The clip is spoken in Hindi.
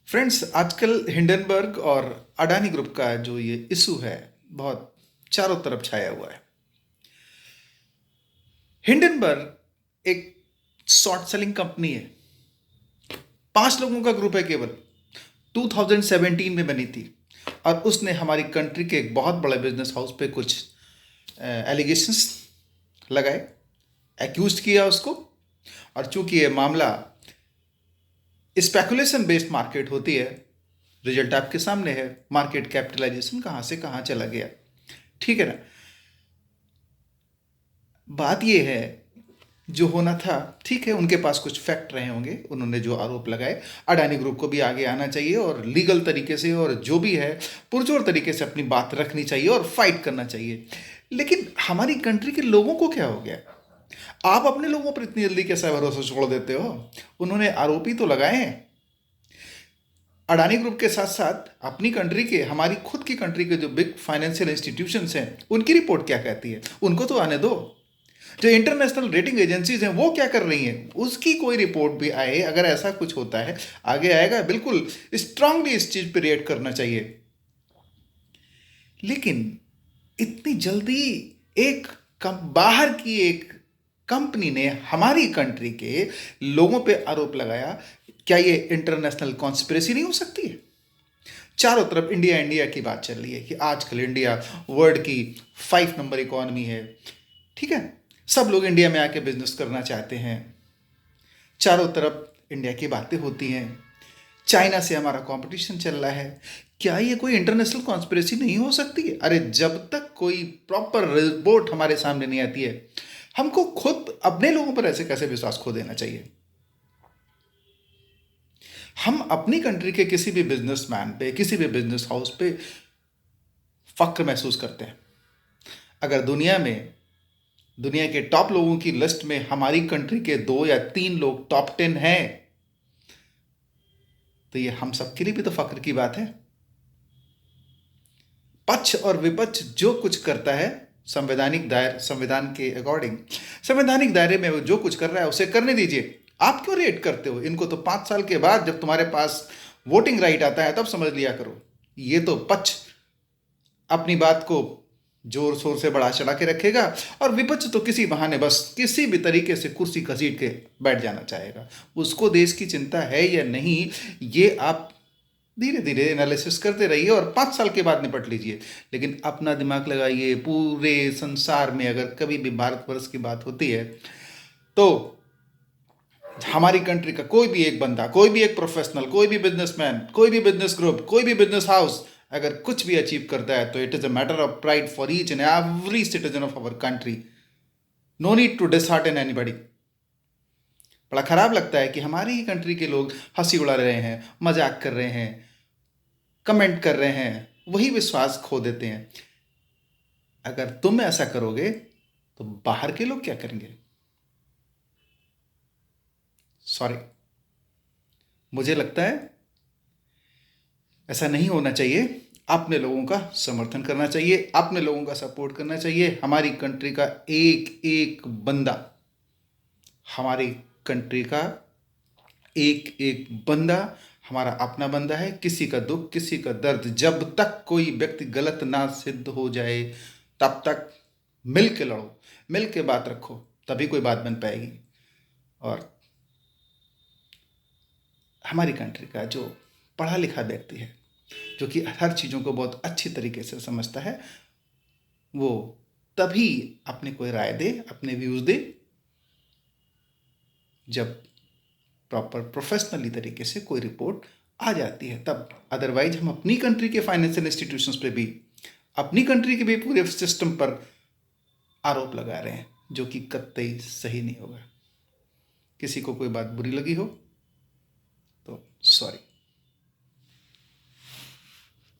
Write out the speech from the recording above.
फ्रेंड्स, आजकल हिंडनबर्ग और अडानी ग्रुप का जो ये इशू है, बहुत चारों तरफ छाया हुआ है। हिंडनबर्ग एक शॉर्ट सेलिंग कंपनी है। 5 लोगों का ग्रुप है केवल। 2017 में बनी थी और उसने हमारी कंट्री के एक बहुत बड़े बिजनेस हाउस पे कुछ एलिगेशंस लगाए, एक्यूज किया उसको। और चूंकि ये मामला स्पेकुलेशन बेस्ड मार्केट होती है, रिजल्ट आपके सामने है। मार्केट कैपिटलाइजेशन कहां से कहां चला गया, ठीक है ना। बात यह है, जो होना था ठीक है, उनके पास कुछ फैक्ट रहे होंगे, उन्होंने जो आरोप लगाए। अडानी ग्रुप को भी आगे आना चाहिए और लीगल तरीके से और जो भी है पुरजोर तरीके से अपनी बात रखनी चाहिए और फाइट करना चाहिए। लेकिन हमारी कंट्री के लोगों को क्या हो गया? आप अपने लोगों पर इतनी जल्दी कैसा भरोसा छोड़ देते हो? उन्होंने आरोप ही तो लगाए हैं। अडानी ग्रुप के साथ साथ अपनी कंट्री के, हमारी खुद की कंट्री के जो बिग फाइनेंशियल इंस्टीट्यूशंस हैं, उनकी रिपोर्ट क्या कहती है? उनको तो आने दो। जो इंटरनेशनल रेटिंग एजेंसीज हैं वो क्या कर रही हैं, उसकी कोई रिपोर्ट भी आए। अगर ऐसा कुछ होता है आगे आएगा, बिल्कुल स्ट्रांगली इस चीज पर रिएक्ट करना चाहिए। लेकिन इतनी जल्दी एक बाहर की एक कंपनी ने हमारी कंट्री के लोगों पे आरोप लगाया, क्या ये इंटरनेशनल कॉन्स्पिरेसी नहीं हो सकती है? चारों तरफ इंडिया इंडिया की बात चल रही है कि आजकल इंडिया वर्ल्ड की 5 नंबर इकोनॉमी है, ठीक है। सब लोग इंडिया में आके बिजनेस करना चाहते हैं। चारों तरफ इंडिया की बातें होती हैं। चाइना से हमारा कंपटीशन चल रहा है। क्या ये कोई इंटरनेशनल कॉन्स्पिरेसी नहीं हो सकती है? अरे, जब तक कोई प्रॉपर रिपोर्ट हमारे सामने नहीं आती है, हमको खुद अपने लोगों पर ऐसे कैसे विश्वास खो देना चाहिए? हम अपनी कंट्री के किसी भी बिजनेसमैन पे, किसी भी बिजनेस हाउस पे फक्र महसूस करते हैं। अगर दुनिया के टॉप लोगों की लिस्ट में हमारी कंट्री के 2 या 3 लोग टॉप 10 हैं, तो ये हम सबके लिए भी तो फक्र की बात है। पक्ष और विपक्ष जो कुछ करता है, संविधान के अकॉर्डिंग, संवैधानिक दायरे में वो जो कुछ कर रहा है उसे करने दीजिए। आप क्यों रेट करते हो इनको? तो 5 साल के बाद जब तुम्हारे पास वोटिंग राइट आता है तब समझ लिया करो। ये तो पक्ष अपनी बात को जोर शोर से बढ़ा चढ़ा के रखेगा और विपक्ष तो किसी बहाने बस किसी भी तरीके से कुर्सी घसीट के बैठ जाना चाहेगा। उसको देश की चिंता है या नहीं, ये आप धीरे धीरे एनालिसिस करते रहिए और 5 साल के बाद निपट लीजिए। लेकिन अपना दिमाग लगाइए। पूरे संसार में अगर कभी भी भारतवर्ष की बात होती है, तो हमारी कंट्री का कोई भी एक बंदा, कोई भी एक प्रोफेशनल, कोई भी बिजनेसमैन, कोई भी बिजनेस ग्रुप, कोई भी बिजनेस हाउस अगर कुछ भी अचीव करता है, तो it is a matter of pride for each and every citizen of our country. No need to dishearten anybody. बड़ा खराब लगता है कि हमारी ही कंट्री के लोग हंसी उड़ा रहे हैं, मजाक कर रहे हैं, कमेंट कर रहे हैं, वही विश्वास खो देते हैं। अगर तुम ऐसा करोगे तो बाहर के लोग क्या करेंगे? सॉरी, मुझे लगता है ऐसा नहीं होना चाहिए। अपने लोगों का समर्थन करना चाहिए, अपने लोगों का सपोर्ट करना चाहिए। हमारी कंट्री का एक एक बंदा, हमारी कंट्री का एक एक बंदा हमारा अपना बंदा है। किसी का दुख, किसी का दर्द, जब तक कोई व्यक्ति गलत ना सिद्ध हो जाए तब तक मिल के लड़ो, मिल के बात रखो, तभी कोई बात बन पाएगी। और हमारी कंट्री का जो पढ़ा लिखा व्यक्ति है, जो कि हर चीज़ों को बहुत अच्छी तरीके से समझता है, वो तभी अपने कोई राय दे, अपने व्यूज़ दे, जब प्रॉपर प्रोफेशनली तरीके से कोई रिपोर्ट आ जाती है तब। अदरवाइज हम अपनी कंट्री के फाइनेंशियल इंस्टीट्यूशंस पे भी, अपनी कंट्री के भी पूरे सिस्टम पर आरोप लगा रहे हैं, जो कि कतई सही नहीं होगा। किसी को कोई बात बुरी लगी हो तो सॉरी।